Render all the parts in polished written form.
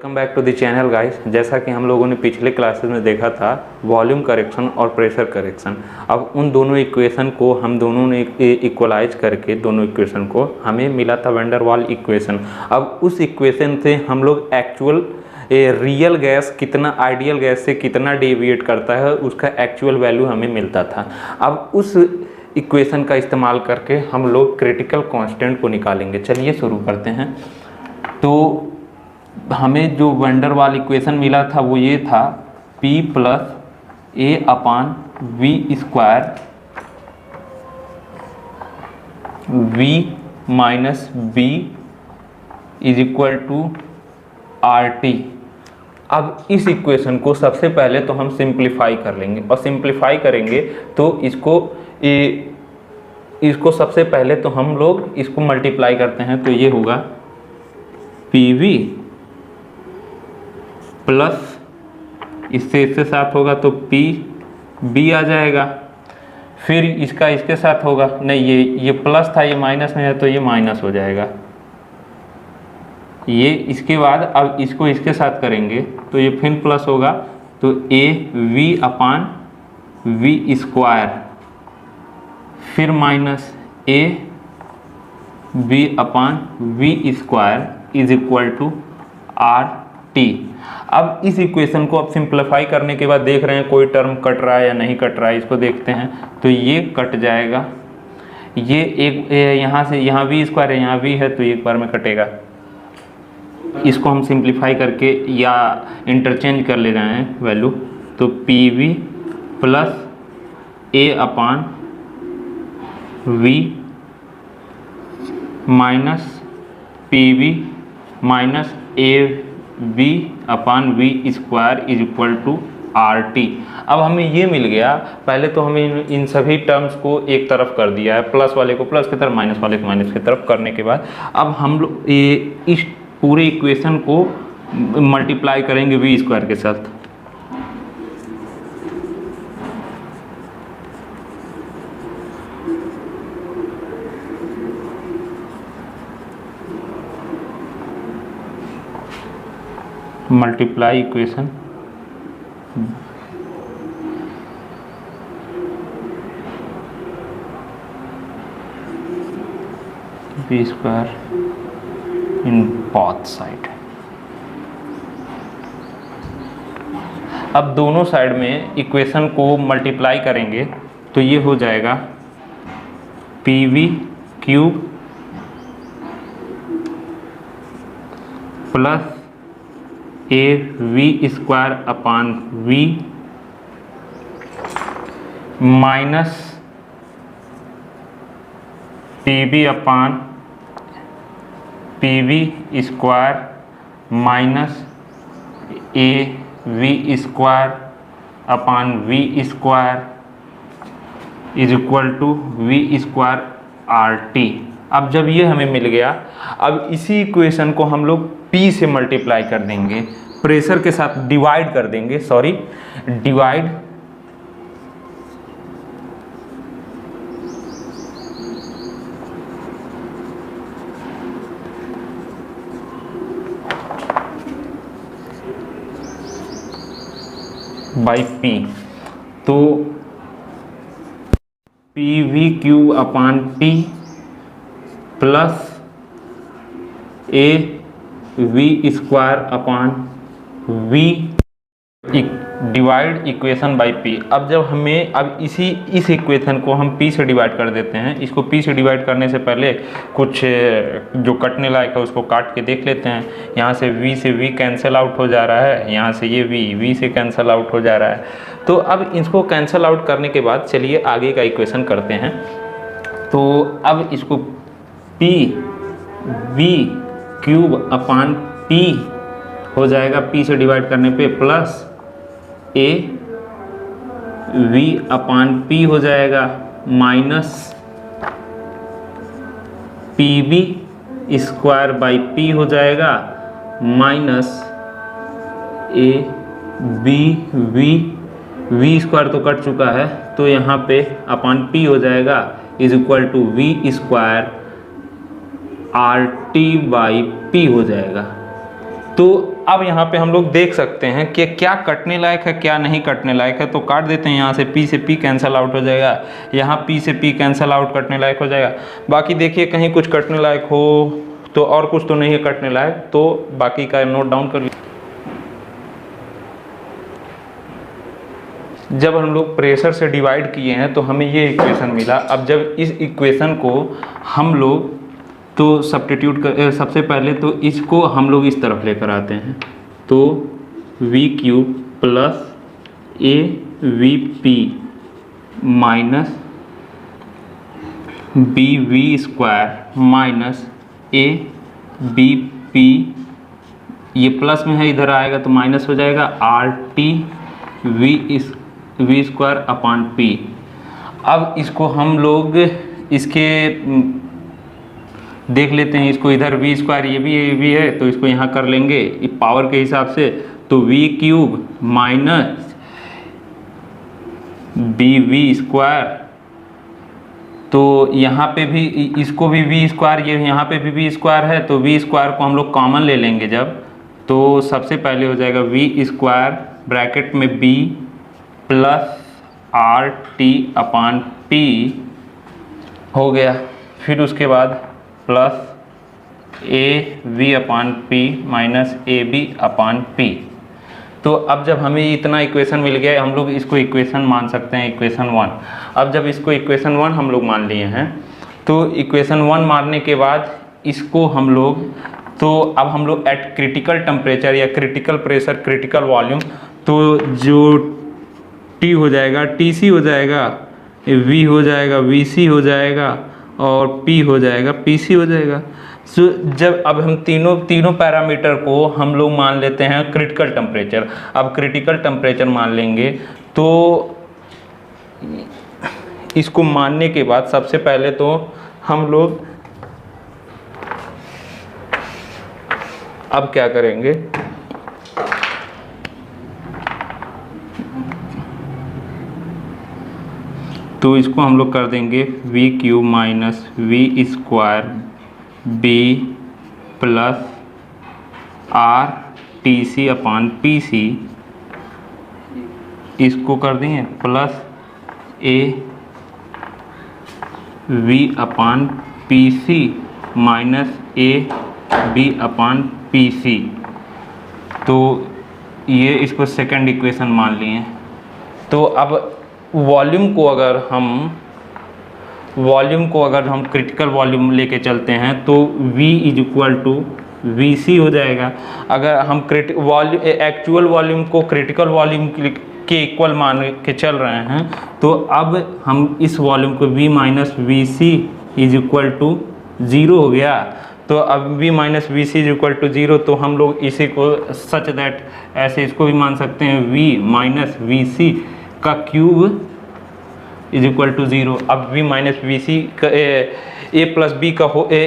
Welcome back to the channel guys. जैसा कि हम लोगों ने पिछले क्लासेस में देखा था वॉल्यूम करेक्शन और प्रेशर करेक्शन। अब उन दोनों इक्वेशन को हम दोनों ने इक्वलाइज करके दोनों इक्वेशन को हमें मिला था वैन डर वाल इक्वेशन। अब उस इक्वेशन से हम लोग एक्चुअल रियल गैस कितना आइडियल गैस से कितना डेविएट करता है उसका एक्चुअल वैल्यू हमें मिलता था। अब उस इक्वेशन का इस्तेमाल करके हम लोग क्रिटिकल कांस्टेंट को निकालेंगे। चलिए शुरू करते हैं। तो हमें जो वैन डर वाल इक्वेशन मिला था वो ये था P plus a upon V square V minus b is equal to R T. अब इस इक्वेशन को सबसे पहले तो हम सिंप्लीफाई कर लेंगे और सिंप्लीफाई करेंगे तो इसको सबसे पहले तो हम लोग इसको मल्टीप्लाई करते हैं तो ये होगा PV प्लस इससे साथ होगा तो PB आ जाएगा। फिर इसका इसके साथ होगा, नहीं ये प्लस था ये माइनस में है तो ये माइनस हो जाएगा। ये इसके बाद अब इसको इसके साथ करेंगे तो ये फिर प्लस होगा तो AV अपान V स्क्वायर, फिर minus AB upon V square is equal to RT। अब इस इक्वेशन को अब सिंप्लीफाई करने के बाद देख रहे हैं कोई टर्म कट रहा है या नहीं कट रहा है, इसको देखते हैं तो ये कट जाएगा। ये एक यहाँ से यहाँ V स्क्वायर है, यहाँ V है तो एक बार में कटेगा। इसको हम सिंप्लीफाई करके या इंटरचेंज कर ले रहे हैं वैल्यू तो PV plus A upon V minus PV minus AB upon V square is equal to RT। अब हमें ये मिल गया। पहले तो हमें इन सभी टर्म्स को एक तरफ कर दिया है, प्लस वाले को प्लस की तरफ माइनस वाले को माइनस की तरफ करने के बाद अब हम लोग इस पूरे इक्वेशन को मल्टीप्लाई करेंगे V स्क्वायर के साथ। Multiply equation V square in both side. अब दोनों साइड में इक्वेशन को मल्टीप्लाई करेंगे तो ये हो जाएगा PV cube plus AV square upon V minus PV upon PV square minus AV square upon V square is equal to V square RT। अब जब ये हमें मिल गया, अब इसी इक्वेशन को हम लोग P से मल्टीप्लाई कर देंगे, प्रेशर के साथ डिवाइड कर देंगे, डिवाइड बाई P। तो PV cube upon P plus AV square upon V divide equation by P। अब जब हमें अब इस इक्वेशन को हम P से डिवाइड कर देते हैं। इसको P से डिवाइड करने से पहले कुछ जो कटने लायक है उसको काट के देख लेते हैं। यहाँ से V कैंसिल आउट हो जा रहा है, यहाँ से ये V से कैंसिल आउट हो जा रहा है। तो अब इसको कैंसिल आउट करने के बाद चलिए आगे का इक्वेशन करते हैं। तो अब इसको PV क्यूब अपान P हो जाएगा, P से डिवाइड करने पे प्लस AV अपान P हो जाएगा minus PV square by P हो जाएगा माइनस V स्क्वायर तो कट चुका है तो यहाँ पे अपान P हो जाएगा is equal to V square RT by P हो जाएगा। तो अब यहाँ पे हम लोग देख सकते हैं कि क्या कटने लायक है क्या नहीं कटने लायक है। तो काट देते हैं, यहाँ से P से P कैंसिल आउट हो जाएगा, यहाँ P से P कैंसिल आउट कटने लायक हो जाएगा। बाकी देखिए कहीं कुछ कटने लायक हो तो, और कुछ तो नहीं है कटने लायक, तो बाकी का नोट डाउन कर लीजिए। जब हम लोग प्रेशर से डिवाइड किए हैं तो हमें ये इक्वेशन मिला। अब जब इस इक्वेशन को हम लोग तो सब्स्टिट्यूट कर, सबसे पहले तो इसको हम लोग इस तरफ लेकर आते हैं, तो v³ plus AVP minus BV² minus ABP, ये प्लस में है इधर आएगा तो माइनस हो जाएगा, RT V² अपॉन P। अब इसको हम लोग इसके देख लेते हैं, इसको इधर V² ये भी है तो इसको यहाँ कर लेंगे पावर के हिसाब से, तो v³ माइनस BV², तो यहाँ पे भी इसको भी v², ये यहाँ पे भी v² है तो v² को हम लोग कॉमन ले लेंगे जब, तो सबसे पहले हो जाएगा v² ब्रैकेट में b plus RT upon P हो गया, फिर उसके बाद plus AV upon P minus AB upon P। तो अब जब हमें इतना इक्वेशन मिल गया, हम लोग इसको इक्वेशन मान सकते हैं, इक्वेशन 1। अब जब इसको इक्वेशन 1 हम लोग मान लिए हैं, तो इक्वेशन 1 मानने के बाद इसको हम लोग, तो अब हम लोग एट क्रिटिकल टेम्परेचर या क्रिटिकल प्रेशर क्रिटिकल वॉल्यूम, तो जो T हो जाएगा TC हो जाएगा, V हो जाएगा VC हो जाएगा और P हो जाएगा PC हो जाएगा। सो जब अब हम तीनों पैरामीटर को हम लोग मान लेते हैं क्रिटिकल टेम्परेचर। अब क्रिटिकल टेम्परेचर मान लेंगे तो इसको मानने के बाद सबसे पहले तो हम लोग अब क्या करेंगे, तो इसको हम लोग कर देंगे v³ minus v² B plus RTC upon PC, इसको कर देंगे plus AV upon PC minus AB upon PC। तो ये इसको सेकंड इक्वेशन मान लिए। तो अब वॉल्यूम को अगर हम क्रिटिकल वॉल्यूम लेके चलते हैं तो V = VC हो जाएगा। अगर हम एक्चुअल वॉल्यूम को क्रिटिकल वॉल्यूम के इक्वल मान के चल रहे हैं, तो अब हम इस वॉल्यूम को V माइनस VC = 0 हो गया। तो अब V माइनस VC = 0, तो हम लोग इसी को सच दैट ऐसे इसको भी मान सकते हैं, V माइनस VC का क्यूब = 0। अब V माइनस VC का A प्लस B का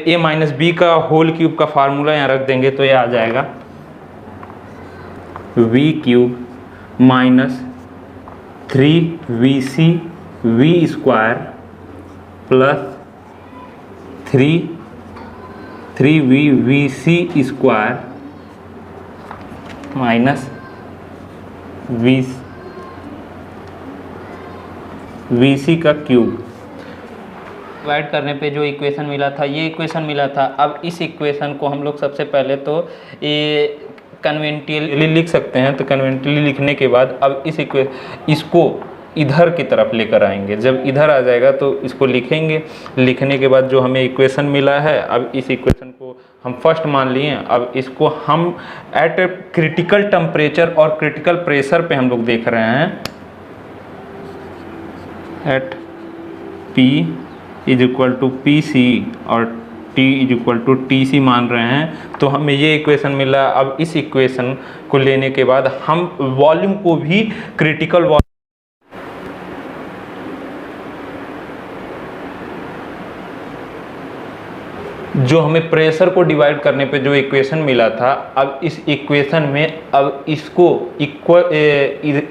A माइनस B का होल क्यूब का फार्मूला यहाँ रख देंगे तो ये आ जाएगा v³ minus 3VC V² plus 3V VC² minus VC का क्यूब। डिवाइड करने पे जो इक्वेशन मिला था, ये इक्वेशन मिला था। अब इस इक्वेशन को हम लोग सबसे पहले तो ये कन्वेंटियली लिख सकते हैं, तो कन्वेंटियली लिखने के बाद अब इसको इधर की तरफ लेकर आएंगे। जब इधर आ जाएगा तो इसको लिखेंगे, लिखने के बाद जो हमें इक्वेशन मिला है, अब इस इक्वेशन को हम फर्स्ट मान लिए। अब इसको हम एट क्रिटिकल टेम्परेचर और क्रिटिकल प्रेशर पे हम लोग देख रहे हैं, एट P = PC और T = TC मान रहे हैं, तो हमें ये इक्वेशन मिला। अब इस इक्वेशन को लेने के बाद हम वॉल्यूम को भी क्रिटिकल वॉल्यूम, जो हमें प्रेशर को डिवाइड करने पे जो इक्वेशन मिला था, अब इस इक्वेशन में अब इसको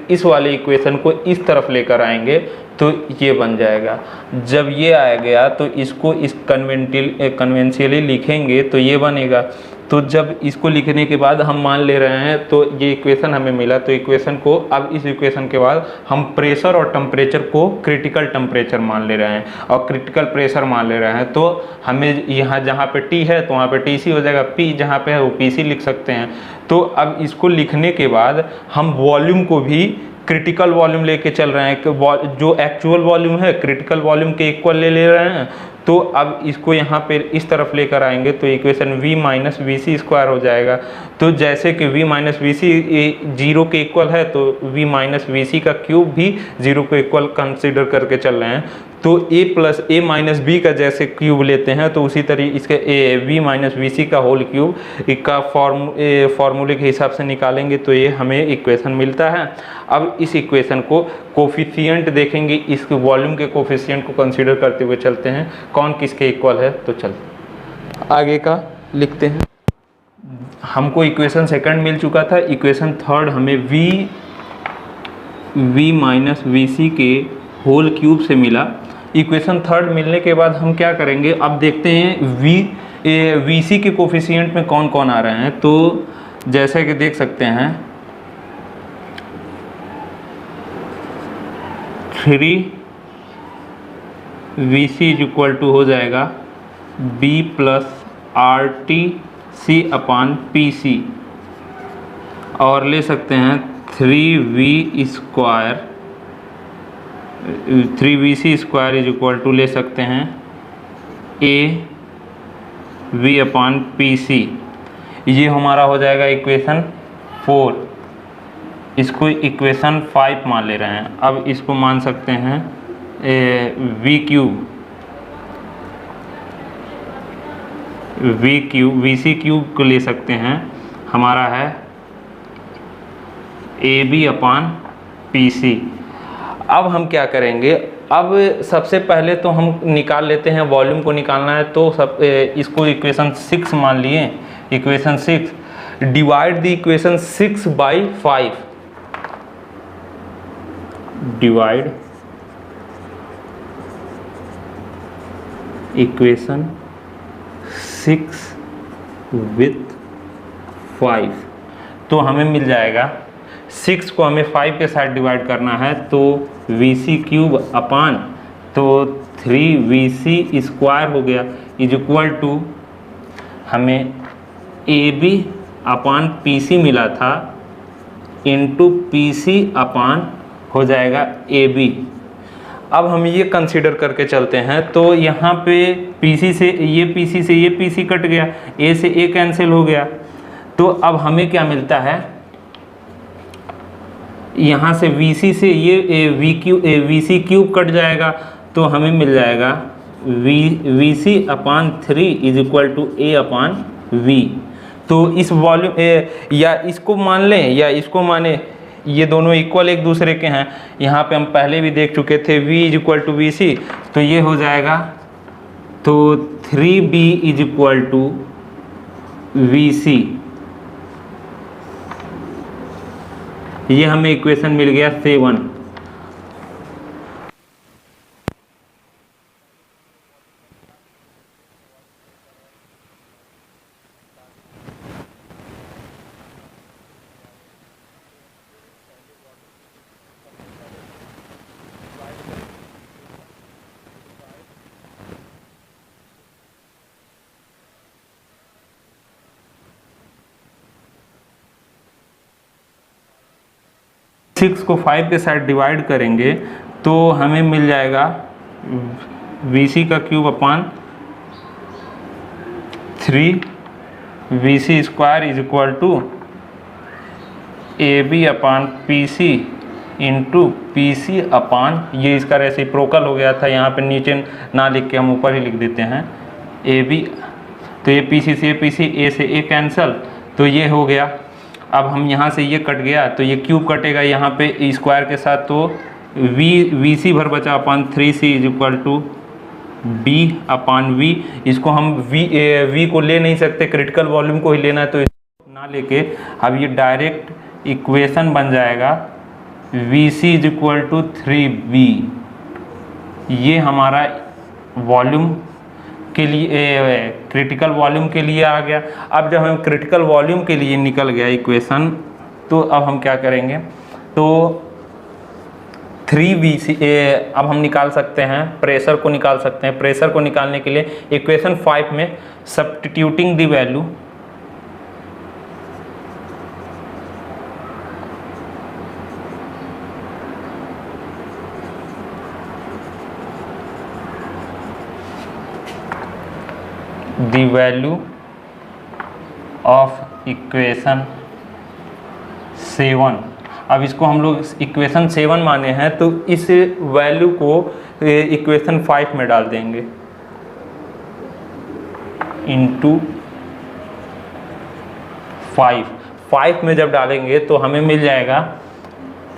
इस वाले इक्वेशन को इस तरफ लेकर आएंगे तो ये बन जाएगा। जब ये आ गया तो इसको इस कन्वेंशियली लिखेंगे तो ये बनेगा। तो जब इसको लिखने के बाद हम मान ले रहे हैं तो ये इक्वेशन हमें मिला, तो इक्वेशन को अब इस इक्वेशन के बाद हम प्रेशर और टेम्परेचर को क्रिटिकल टेम्परेचर मान ले रहे हैं और क्रिटिकल प्रेशर मान ले रहे हैं। तो हमें यहाँ जहाँ पे टी है तो वहाँ पे टी सी हो जाएगा, पी जहाँ पे है वो पी सी लिख सकते हैं। तो अब इसको लिखने के बाद हम वॉल्यूम को भी क्रिटिकल वॉल्यूम लेके चल रहे हैं कि जो एक्चुअल वॉल्यूम है क्रिटिकल वॉल्यूम के इक्वल ले रहे हैं। तो अब इसको यहाँ पे इस तरफ लेकर आएंगे तो equation v minus V C square हो जाएगा। तो जैसे कि v माइनस वी सी 0 के इक्वल है तो v माइनस वी सी का क्यूब भी 0 के इक्वल कंसिडर करके चल रहे हैं। तो a plus a minus b का जैसे क्यूब लेते हैं तो उसी तरीके इसके v माइनस वी सी का होल क्यूब का फॉर्मूले के हिसाब से निकालेंगे तो ये हमें इक्वेशन मिलता है। अब इस इक्वेशन को कोफिशिएंट देखेंगे, इस वॉल्यूम के कोफिशिएंट को कंसीडर करते हुए चलते हैं कौन किसके इक्वल है। तो चल आगे का लिखते हैं। हमको इक्वेशन सेकंड मिल चुका था, इक्वेशन थर्ड हमें v माइनस वी सी के होल क्यूब से मिला। इक्वेशन थर्ड मिलने के बाद हम क्या करेंगे, अब देखते हैं वी सी के कोफिशिएंट में कौन कौन आ रहे हैं। तो जैसे कि देख सकते हैं 3 V C is equal to हो जाएगा b plus R T C upon P C, और ले सकते हैं 3v square 3vc square is equal to ले सकते हैं a v upon P C. ये हमारा हो जाएगा इक्वेशन 4। इसको इक्वेशन 5 मान ले रहे हैं। अब इसको मान सकते हैं वी सी क्यूब को ले सकते हैं, हमारा है ए बी अपान पी सी। अब हम क्या करेंगे, अब सबसे पहले तो हम निकाल लेते हैं, वॉल्यूम को निकालना है तो इसको इक्वेशन 6 मान लिए। Equation 6 divide the equation 6 by 5, divide equation 6 with 5। तो हमें मिल जाएगा 6 को हमें 5 के साथ डिवाइड करना है तो वी सी क्यूब अपान तो 3vc स्क्वायर हो गया इज इक्वल टू हमें ए बी अपान पी सी मिला था इंटू पी सी अपान हो जाएगा ए बी। अब हम ये कंसीडर करके चलते हैं तो यहाँ पे पीसी से ये पीसी कट गया, ए से ए कैंसिल हो गया। तो अब हमें क्या मिलता है, यहाँ से VC से ये VC क्यूब कट जाएगा तो हमें मिल जाएगा VC upon 3 is equal to A upon V। तो इस वॉल्यूम या इसको मान लें या इसको माने, ये दोनों इक्वल एक दूसरे के हैं। यहाँ पे हम पहले भी देख चुके थे V is equal to VC, तो ये हो जाएगा तो 3B is equal to VC। ये हमें इक्वेशन मिल गया 7। सिक्स को 5 के साथ डिवाइड करेंगे तो हमें मिल जाएगा VC का cube upon 3vc square is equal to A B upon P C into P C upon, ये इसका रेसिप्रोकल हो गया था, यहाँ पे नीचे ना लिख के हम ऊपर ही लिख देते हैं ए बी। तो ये पी सी से पी सी, ए से ए कैंसल, तो ये हो गया। अब हम यहाँ से ये कट गया तो ये क्यूब कटेगा यहाँ पे स्क्वायर के साथ, तो वी सी भर बचा upon 3c is equal to b upon v। इसको हम v को ले नहीं सकते, क्रिटिकल वॉल्यूम को ही लेना है, तो इसको ना लेके अब ये डायरेक्ट इक्वेशन बन जाएगा vc is equal to 3b ये हमारा वॉल्यूम के लिए क्रिटिकल वॉल्यूम के लिए आ गया। अब जब हम क्रिटिकल वॉल्यूम के लिए निकल गया इक्वेशन, तो अब हम क्या करेंगे, तो 3VC अब हम निकाल सकते हैं, प्रेशर को निकाल सकते हैं। प्रेशर को निकालने के लिए इक्वेशन 5 में substituting the value of equation 7, अब इसको हम लोग इक्वेशन 7 माने हैं, तो इस वैल्यू को इक्वेशन 5 में डाल देंगे इंटू 5 में जब डालेंगे तो हमें मिल जाएगा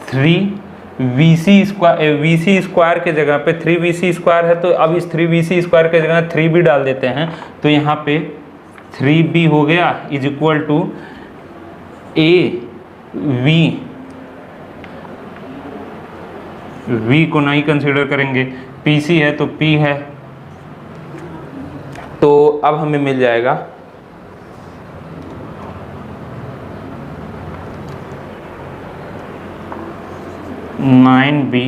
3VC स्क्वायर के जगह पे 3VC स्क्वायर है, तो अब इस 3VC स्क्वायर के जगह 3B डाल देते हैं, तो यहाँ पे 3B हो गया इज इक्वल टू V को नहीं कंसीडर करेंगे, PC है तो P है, तो अब हमें मिल जाएगा 9B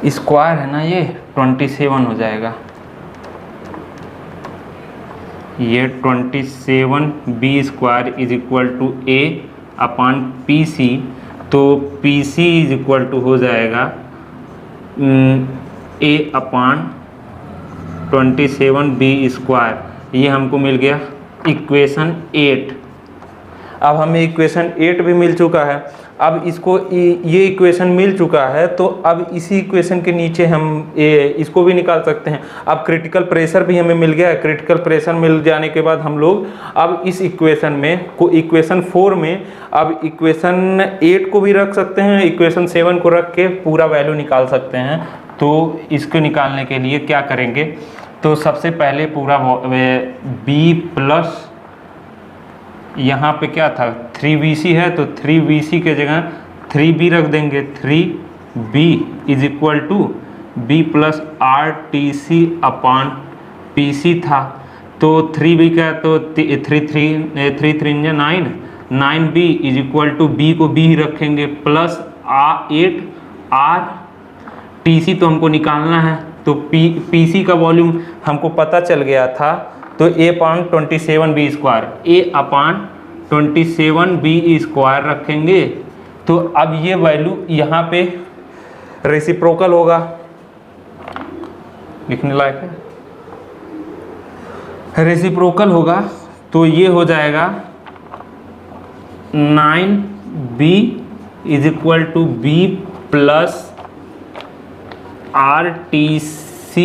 स्क्वायर है ना, ये 27 हो जाएगा, ये 27B square is equal to A upon PC, तो PC इज इक्वल टू हो जाएगा A अपॉन 27B स्क्वायर, ये हमको मिल गया इक्वेशन 8। अब हमें इक्वेशन 8 भी मिल चुका है। अब इसको ये इक्वेशन मिल चुका है, तो अब इसी इक्वेशन के नीचे हम इसको भी निकाल सकते हैं। अब क्रिटिकल प्रेशर भी हमें मिल गया है। क्रिटिकल प्रेशर मिल जाने के बाद हम लोग अब इस इक्वेशन में को इक्वेशन 4 में अब इक्वेशन 8 को भी रख सकते हैं, इक्वेशन 7 को रख के पूरा वैल्यू निकाल सकते हैं। तो इसको निकालने के लिए क्या करेंगे, तो सबसे पहले पूरा B प्लस यहाँ पे क्या था 3VC है, तो 3VC के जगह 3B रख देंगे। 3B is equal to B plus RTC upon PC था, तो 3B का तो 3 9, 9B is equal to B को B ही रखेंगे प्लस 8 RTC तो हमको निकालना है, तो PC का वॉल्यूम हमको पता चल गया था, तो A upon 27B square, A upon 27B square रखेंगे। तो अब ये वैल्यू यहाँ पे रेसिप्रोकल होगा, लिखने लायक है, रेसिप्रोकल होगा, तो ये हो जाएगा 9B is equal to B plus RTC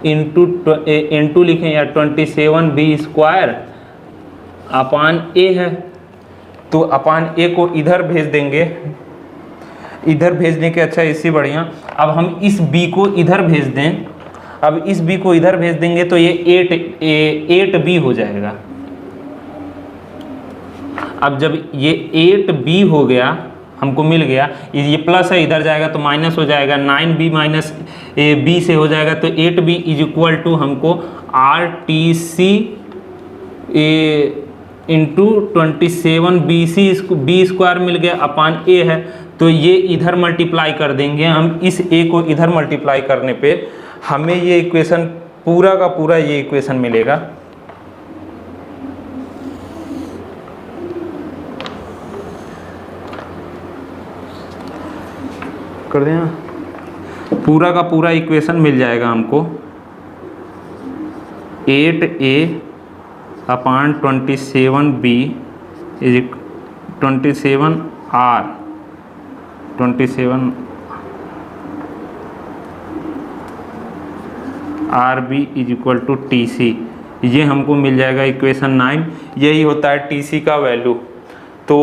into लिखें या 27B स्क्वायर अपान A है, तो अपान A को इधर भेज देंगे, इधर भेजने के अच्छा इससे बढ़िया अब हम इस B को इधर भेज दें। अब इस B को इधर भेज देंगे तो ये 8B हो जाएगा। अब जब ये 8B हो गया, हमको मिल गया, ये प्लस है इधर जाएगा तो माइनस हो जाएगा, 9B माइनस B से हो जाएगा, तो 8B इज इक्वल टू हमको RTC इंटू 27B स्क्वायर मिल गया अपान A है, तो ये इधर मल्टीप्लाई कर देंगे हम, इस A को इधर मल्टीप्लाई करने पे हमें ये इक्वेशन पूरा का पूरा ये इक्वेशन मिलेगा। कर दें, पूरा का पूरा इक्वेशन मिल जाएगा हमको 8A upon 27B is 27R 27 RB is equal to TC, ये हमको मिल जाएगा इक्वेशन 9। यही होता है TC का वैल्यू, तो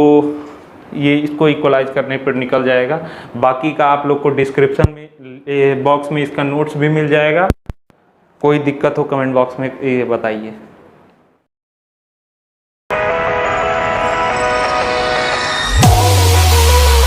ये इसको इक्वलाइज करने पर निकल जाएगा। बाकी का आप लोग को डिस्क्रिप्शन में बॉक्स में इसका नोट्स भी मिल जाएगा। कोई दिक्कत हो कमेंट बॉक्स में ये बताइए।